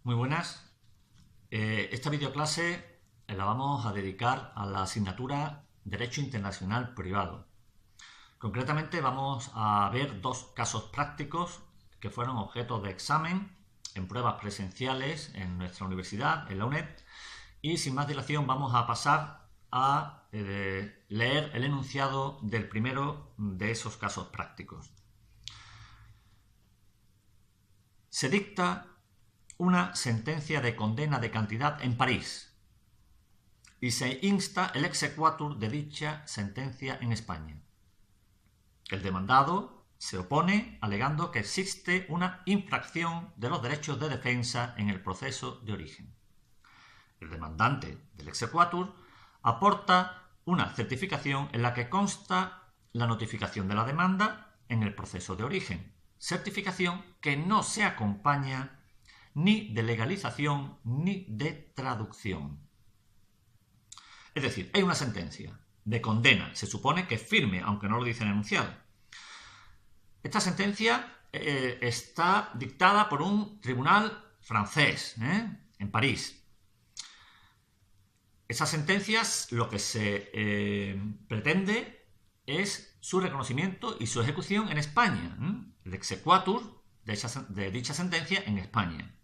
Muy buenas. Esta videoclase la vamos a dedicar a la asignatura Derecho Internacional Privado. Concretamente vamos a ver dos casos prácticos que fueron objeto de examen en pruebas presenciales en nuestra universidad, en la UNED, y sin más dilación vamos a pasar a leer el enunciado del primero de esos casos prácticos. Se dicta una sentencia de condena de cantidad en París y se insta el exequatur de dicha sentencia en España. El demandado se opone alegando que existe una infracción de los derechos de defensa en el proceso de origen. El demandante del exequatur aporta una certificación en la que consta la notificación de la demanda en el proceso de origen, certificación que no se acompaña ni de legalización ni de traducción. Es decir, hay una sentencia de condena, se supone que es firme, aunque no lo dice en el enunciado. Esta sentencia está dictada por un tribunal francés, en París. Esas sentencias lo que se pretende es su reconocimiento y su ejecución en España, el exequatur de dicha sentencia en España.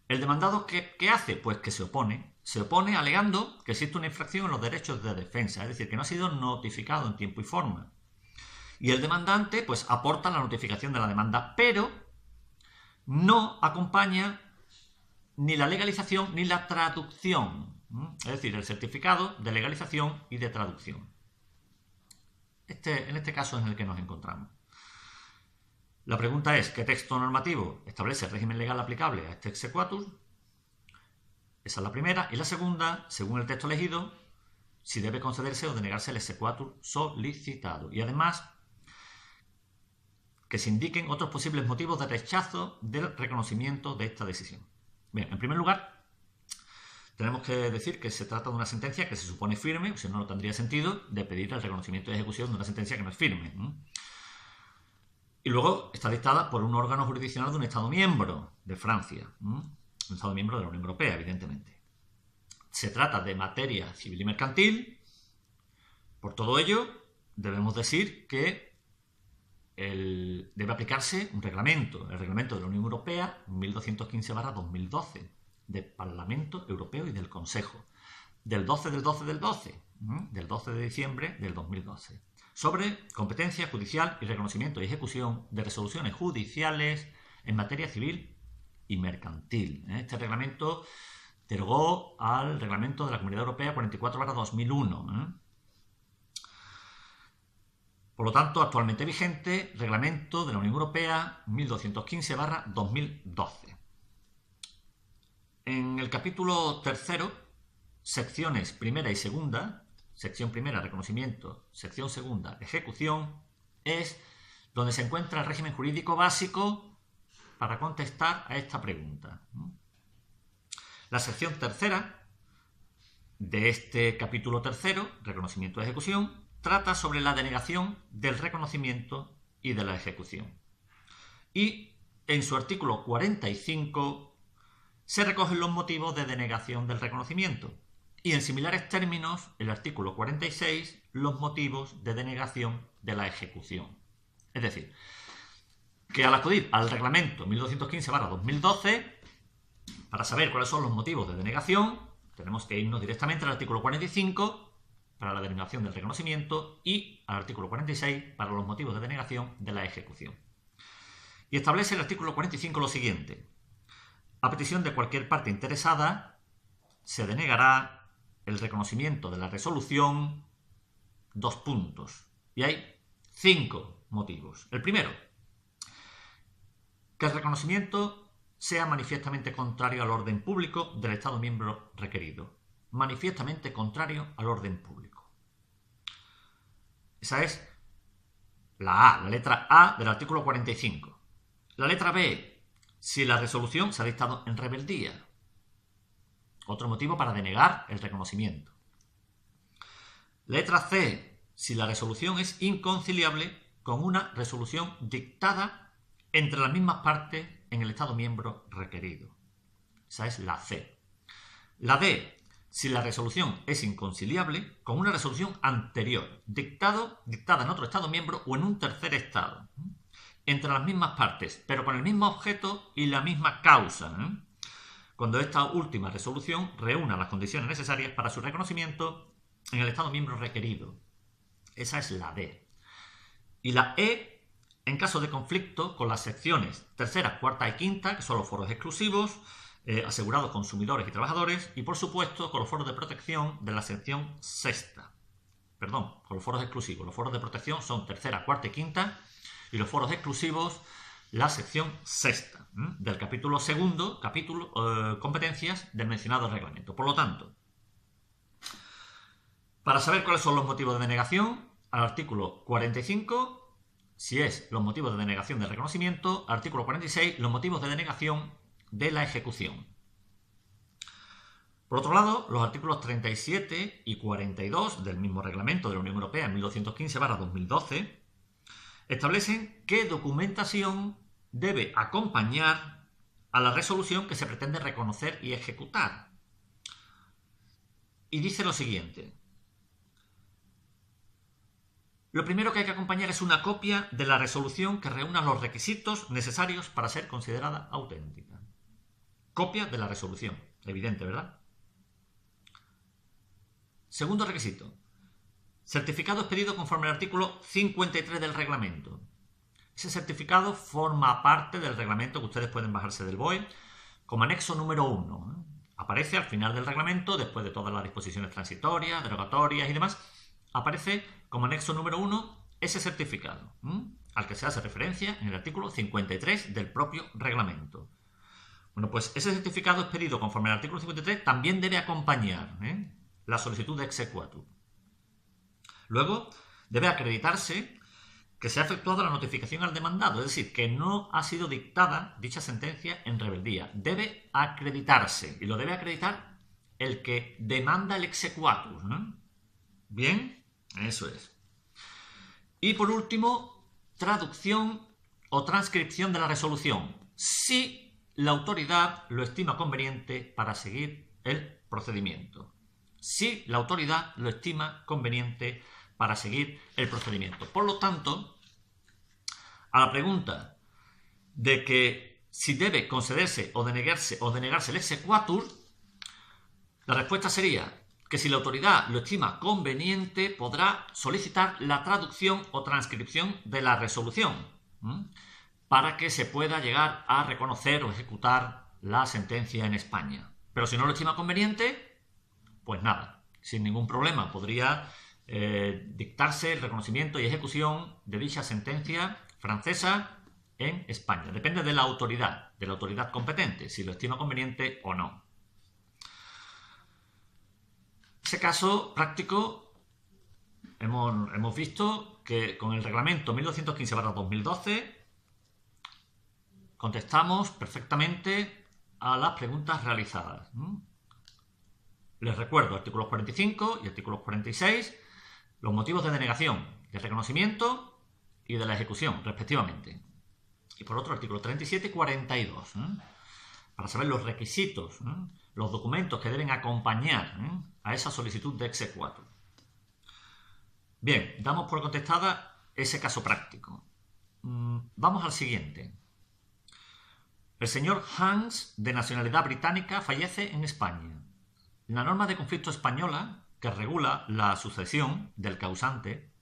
¿El demandado qué hace? Pues que se opone alegando que existe una infracción en los derechos de defensa, es decir, que no ha sido notificado en tiempo y forma. Y el demandante pues aporta la notificación de la demanda, pero no acompaña ni la legalización ni la traducción, es decir, el certificado de legalización y de traducción. En este caso es en el que nos encontramos. La pregunta es, ¿qué texto normativo establece el régimen legal aplicable a este exequatur? Esa es la primera. Y la segunda, según el texto elegido, si debe concederse o denegarse el exequatur solicitado. Y además, que se indiquen otros posibles motivos de rechazo del reconocimiento de esta decisión. Bien, en primer lugar, tenemos que decir que se trata de una sentencia que se supone firme, o si no, no tendría sentido de pedir el reconocimiento y ejecución de una sentencia que no es firme. Y luego está dictada por un órgano jurisdiccional de un Estado miembro de Francia, un Estado miembro de la Unión Europea, evidentemente. Se trata de materia civil y mercantil. Por todo ello, debemos decir que debe aplicarse un reglamento, el reglamento de la Unión Europea 1215/2012, del Parlamento Europeo y del Consejo, del 12 de diciembre del 2012. Sobre competencia judicial y reconocimiento y ejecución de resoluciones judiciales en materia civil y mercantil. Este reglamento derogó al reglamento de la Comunidad Europea 44/2001. Por lo tanto, actualmente vigente, reglamento de la Unión Europea 1215/2012. En el capítulo tercero, secciones primera y segunda, sección primera, reconocimiento, sección segunda, ejecución, es donde se encuentra el régimen jurídico básico para contestar a esta pregunta. La sección tercera de este capítulo tercero, reconocimiento y ejecución, trata sobre la denegación del reconocimiento y de la ejecución. Y en su artículo 45 se recogen los motivos de denegación del reconocimiento. Y en similares términos, el artículo 46, los motivos de denegación de la ejecución. Es decir, que al acudir al reglamento 1215/2012, para saber cuáles son los motivos de denegación, tenemos que irnos directamente al artículo 45 para la denegación del reconocimiento y al artículo 46 para los motivos de denegación de la ejecución. Y establece el artículo 45 lo siguiente. A petición de cualquier parte interesada, se denegará el reconocimiento de la resolución, dos puntos. Y hay 5 motivos. El primero, que el reconocimiento sea manifiestamente contrario al orden público del Estado miembro requerido. Manifiestamente contrario al orden público. Esa es la letra A del artículo 45. La letra B, si la resolución se ha dictado en rebeldía. Otro motivo para denegar el reconocimiento. Letra C, si la resolución es inconciliable con una resolución dictada entre las mismas partes en el Estado miembro requerido. Esa es la C. La D, si la resolución es inconciliable con una resolución anterior, dictada en otro Estado miembro o en un tercer Estado, entre las mismas partes, pero con el mismo objeto y la misma causa, cuando esta última resolución reúna las condiciones necesarias para su reconocimiento en el Estado miembro requerido. Esa es la D. Y la E, en caso de conflicto con las secciones tercera, cuarta y quinta, que son los foros exclusivos, asegurados consumidores y trabajadores, y por supuesto con los foros de protección de la sección sexta. Perdón, con los foros exclusivos. Los foros de protección son tercera, cuarta y quinta, y los foros exclusivos la sección sexta del capítulo segundo, competencias del mencionado reglamento. Por lo tanto, para saber cuáles son los motivos de denegación, al artículo 45, si es los motivos de denegación del reconocimiento, artículo 46, los motivos de denegación de la ejecución. Por otro lado, los artículos 37 y 42 del mismo reglamento de la Unión Europea en 1215/2012 establecen qué documentación debe acompañar a la resolución que se pretende reconocer y ejecutar. Y dice lo siguiente: lo primero que hay que acompañar es una copia de la resolución que reúna los requisitos necesarios para ser considerada auténtica. Copia de la resolución. Evidente, ¿verdad? Segundo requisito: certificado expedido conforme al artículo 53 del reglamento. Ese certificado forma parte del reglamento que ustedes pueden bajarse del BOE como anexo número 1. Aparece al final del reglamento, después de todas las disposiciones transitorias, derogatorias y demás, aparece como anexo número 1 ese certificado, al que se hace referencia en el artículo 53 del propio reglamento. Bueno, pues ese certificado expedido conforme al artículo 53 también debe acompañar la solicitud de exequatur. Luego, debe acreditarse que se ha efectuado la notificación al demandado, es decir, que no ha sido dictada dicha sentencia en rebeldía. Debe acreditarse, y lo debe acreditar el que demanda el exequatur. Bien, eso es. Y por último, traducción o transcripción de la resolución, si la autoridad lo estima conveniente para seguir el procedimiento. Si la autoridad lo estima conveniente para seguir el procedimiento. Por lo tanto, a la pregunta de que si debe concederse o denegarse el exequatur, la respuesta sería que si la autoridad lo estima conveniente, podrá solicitar la traducción o transcripción de la resolución para que se pueda llegar a reconocer o ejecutar la sentencia en España. Pero si no lo estima conveniente, pues nada, sin ningún problema podría dictarse el reconocimiento y ejecución de dicha sentencia francesa en España. Depende de la autoridad competente, si lo estima conveniente o no. En ese caso práctico hemos visto que con el reglamento 1215/2012 contestamos perfectamente a las preguntas realizadas. Les recuerdo artículos 45 y artículos 46, los motivos de denegación, de reconocimiento y de la ejecución, respectivamente. Y por otro, artículos 37 y 42, para saber los requisitos, los documentos que deben acompañar a esa solicitud de exequatur. Bien, damos por contestada ese caso práctico. Vamos al siguiente. El señor Hans, de nacionalidad británica, fallece en España. La norma de conflicto española, que regula la sucesión del causante,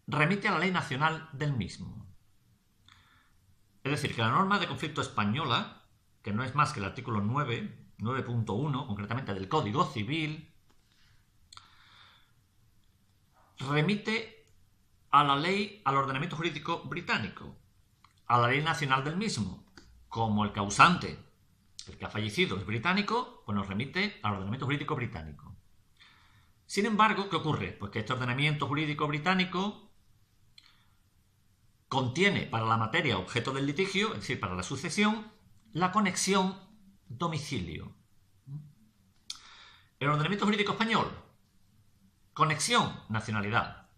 remite a la ley nacional del mismo. Es decir, que la norma de conflicto española, que no es más que el artículo 9.1, concretamente del Código Civil, remite a la ley, al ordenamiento jurídico británico, a la ley nacional del mismo. Como el causante, el que ha fallecido, es británico, pues nos remite al ordenamiento jurídico británico. Sin embargo, ¿qué ocurre? Pues que este ordenamiento jurídico británico contiene para la materia objeto del litigio, es decir, para la sucesión, la conexión domicilio. El ordenamiento jurídico español, conexión, nacionalidad.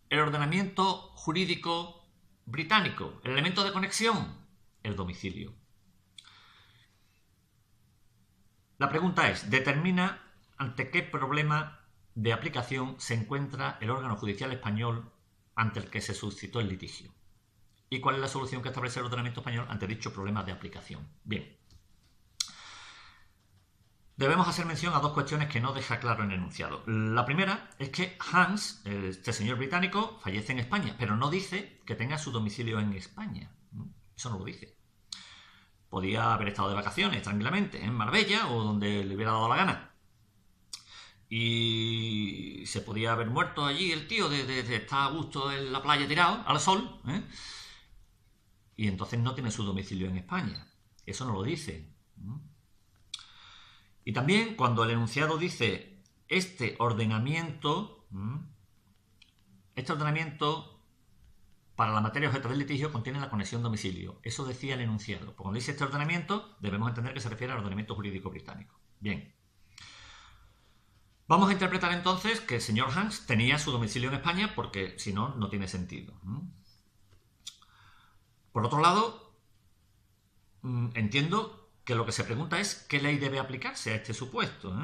El ordenamiento jurídico británico, el elemento de conexión, el domicilio. La pregunta es, determina ante qué problema de aplicación se encuentra el órgano judicial español ante el que se suscitó el litigio. ¿Y cuál es la solución que establece el ordenamiento español ante dicho problema de aplicación? Bien. Debemos hacer mención a dos cuestiones que no deja claro en el enunciado. La primera es que Hans, este señor británico, fallece en España, pero no dice que tenga su domicilio en España. Eso no lo dice. Podía haber estado de vacaciones tranquilamente en Marbella o donde le hubiera dado la gana. Y se podía haber muerto allí el tío de estar a gusto en la playa tirado al sol, ¿eh? Y entonces no tiene su domicilio en España. Eso no lo dice. Y también cuando el enunciado dice este ordenamiento para la materia objeto del litigio contiene la conexión domicilio. Eso decía el enunciado. Pues cuando dice este ordenamiento, debemos entender que se refiere al ordenamiento jurídico británico. Bien. Vamos a interpretar entonces que el señor Hans tenía su domicilio en España porque si no, no tiene sentido. Por otro lado, entiendo que lo que se pregunta es qué ley debe aplicarse a este supuesto.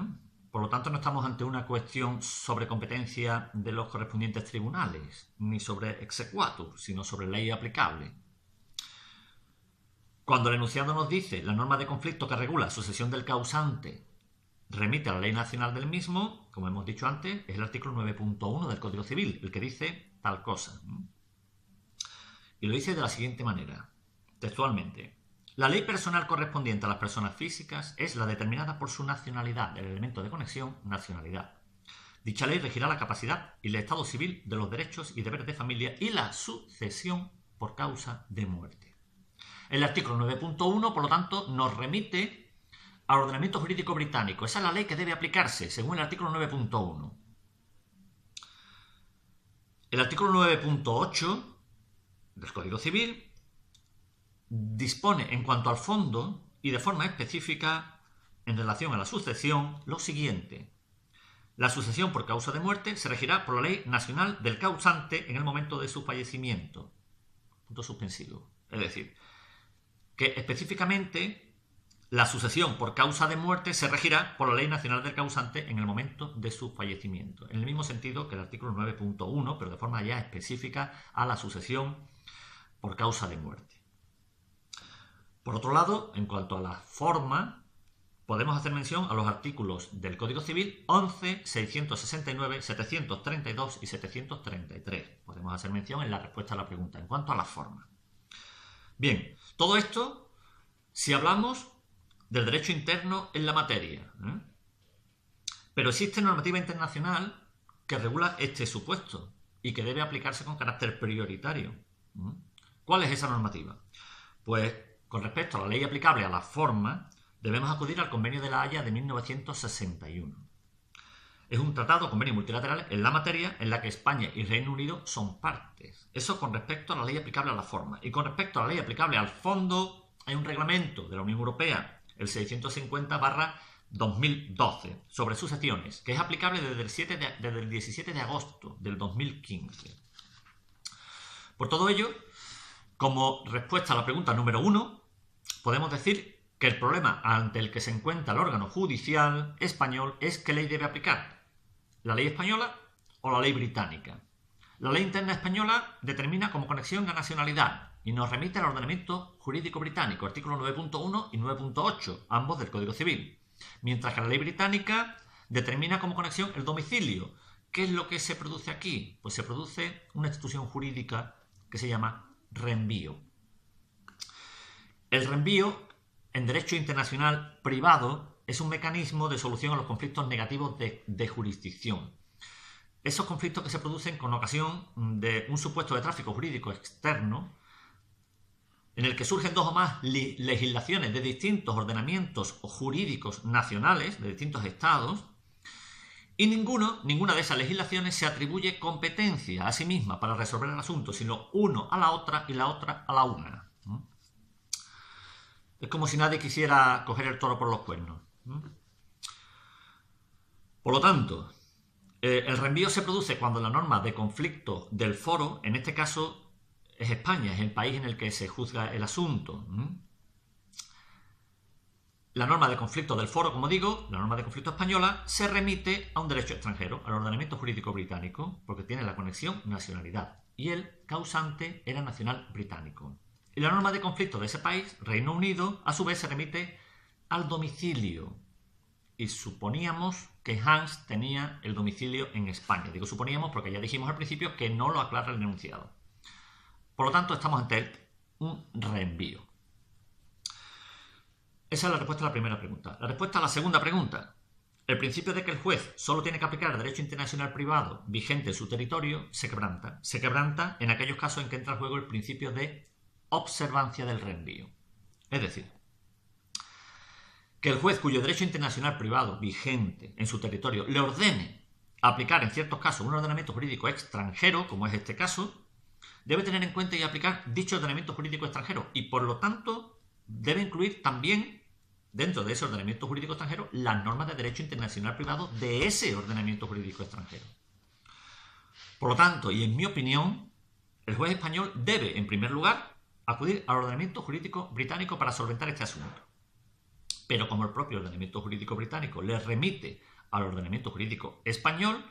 Por lo tanto, no estamos ante una cuestión sobre competencia de los correspondientes tribunales, ni sobre exequatur, sino sobre ley aplicable. Cuando el enunciado nos dice la norma de conflicto que regula sucesión del causante remite a la ley nacional del mismo, como hemos dicho antes, es el artículo 9.1 del Código Civil, el que dice tal cosa. Y lo dice de la siguiente manera, textualmente. La ley personal correspondiente a las personas físicas es la determinada por su nacionalidad, el elemento de conexión, nacionalidad. Dicha ley regirá la capacidad y el estado civil de los derechos y deberes de familia y la sucesión por causa de muerte. El artículo 9.1, por lo tanto, nos remite al ordenamiento jurídico británico. Esa es la ley que debe aplicarse, según el artículo 9.1. El artículo 9.8 del Código Civil dispone en cuanto al fondo y de forma específica en relación a la sucesión lo siguiente. La sucesión por causa de muerte se regirá por la ley nacional del causante en el momento de su fallecimiento. Punto suspensivo. Es decir, que específicamente la sucesión por causa de muerte se regirá por la ley nacional del causante en el momento de su fallecimiento. En el mismo sentido que el artículo 9.1, pero de forma ya específica a la sucesión por causa de muerte. Por otro lado, en cuanto a la forma, podemos hacer mención a los artículos del Código Civil 11, 669, 732 y 733. Podemos hacer mención en la respuesta a la pregunta. En cuanto a la forma. Bien, todo esto si hablamos del derecho interno en la materia. Pero existe normativa internacional que regula este supuesto y que debe aplicarse con carácter prioritario. ¿Cuál es esa normativa? Pues con respecto a la ley aplicable a la forma, debemos acudir al Convenio de La Haya de 1961. Es un tratado, convenio multilateral en la materia en la que España y Reino Unido son partes. Eso con respecto a la ley aplicable a la forma. Y con respecto a la ley aplicable al fondo, hay un reglamento de la Unión Europea, el 650/2012, sobre sucesiones, que es aplicable desde el 17 de agosto del 2015. Por todo ello, como respuesta a la pregunta número 1, podemos decir que el problema ante el que se encuentra el órgano judicial español es qué ley debe aplicar, la ley española o la ley británica. La ley interna española determina como conexión la nacionalidad y nos remite al ordenamiento jurídico británico, artículos 9.1 y 9.8, ambos del Código Civil, mientras que la ley británica determina como conexión el domicilio. ¿Qué es lo que se produce aquí? Pues se produce una institución jurídica que se llama reenvío. El reenvío en derecho internacional privado es un mecanismo de solución a los conflictos negativos de jurisdicción. Esos conflictos que se producen con ocasión de un supuesto de tráfico jurídico externo en el que surgen dos o más legislaciones de distintos ordenamientos jurídicos nacionales, de distintos estados, y ninguna de esas legislaciones se atribuye competencia a sí misma para resolver el asunto, sino uno a la otra y la otra a la una. Es como si nadie quisiera coger el toro por los cuernos. Por lo tanto, el reenvío se produce cuando la norma de conflicto del foro, en este caso es España, es el país en el que se juzga el asunto. la norma de conflicto del foro, como digo, la norma de conflicto española, se remite a un derecho extranjero, al ordenamiento jurídico británico, porque tiene la conexión nacionalidad. Y el causante era nacional británico. Y la norma de conflicto de ese país, Reino Unido, a su vez se remite al domicilio. Y suponíamos que Hans tenía el domicilio en España. Digo suponíamos porque ya dijimos al principio que no lo aclara el enunciado. Por lo tanto, estamos ante un reenvío. Esa es la respuesta a la primera pregunta. La respuesta a la segunda pregunta. El principio de que el juez solo tiene que aplicar el derecho internacional privado vigente en su territorio se quebranta. Se quebranta en aquellos casos en que entra en juego el principio de observancia del reenvío. Es decir, que el juez cuyo derecho internacional privado vigente en su territorio le ordene aplicar en ciertos casos un ordenamiento jurídico extranjero, como es este caso, debe tener en cuenta y aplicar dicho ordenamiento jurídico extranjero y, por lo tanto, debe incluir también, dentro de ese ordenamiento jurídico extranjero, las normas de derecho internacional privado de ese ordenamiento jurídico extranjero. Por lo tanto, y en mi opinión, el juez español debe, en primer lugar, acudir al ordenamiento jurídico británico para solventar este asunto. Pero como el propio ordenamiento jurídico británico le remite al ordenamiento jurídico español,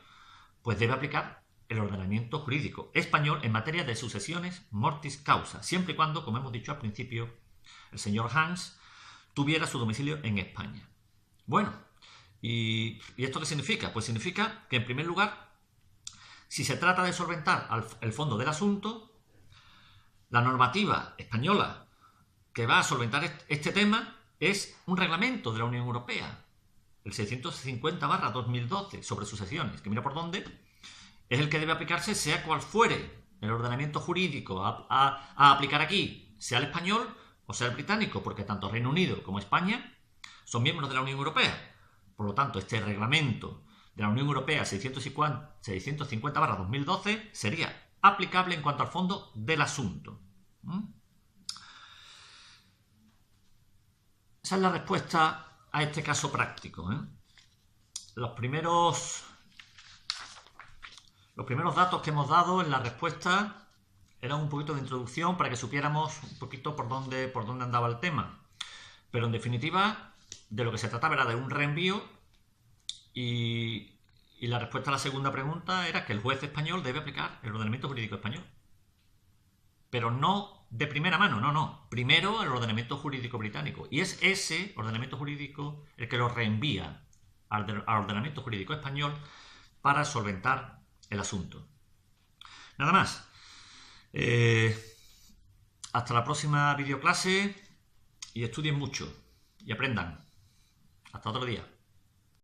pues debe aplicar el ordenamiento jurídico español en materia de sucesiones mortis causa, siempre y cuando, como hemos dicho al principio, el señor Hans tuviera su domicilio en España. Bueno, ¿y esto qué significa? Pues significa que, en primer lugar, si se trata de solventar el fondo del asunto, la normativa española que va a solventar este tema es un reglamento de la Unión Europea, el 650/2012 sobre sucesiones, que mira por dónde, es el que debe aplicarse sea cual fuere el ordenamiento jurídico a aplicar aquí, sea el español o sea el británico, porque tanto Reino Unido como España son miembros de la Unión Europea. Por lo tanto, este reglamento de la Unión Europea 650/2012 sería aplicable en cuanto al fondo del asunto. Esa es la respuesta a este caso práctico. Los primeros datos que hemos dado en la respuesta eran un poquito de introducción para que supiéramos un poquito por dónde andaba el tema. Pero en definitiva, de lo que se trataba era de un reenvío y la respuesta a la segunda pregunta era que el juez español debe aplicar el ordenamiento jurídico español. Pero no de primera mano, no. Primero el ordenamiento jurídico británico. Y es ese ordenamiento jurídico el que lo reenvía al ordenamiento jurídico español para solventar el asunto. Nada más. Hasta la próxima videoclase y estudien mucho y aprendan. Hasta otro día.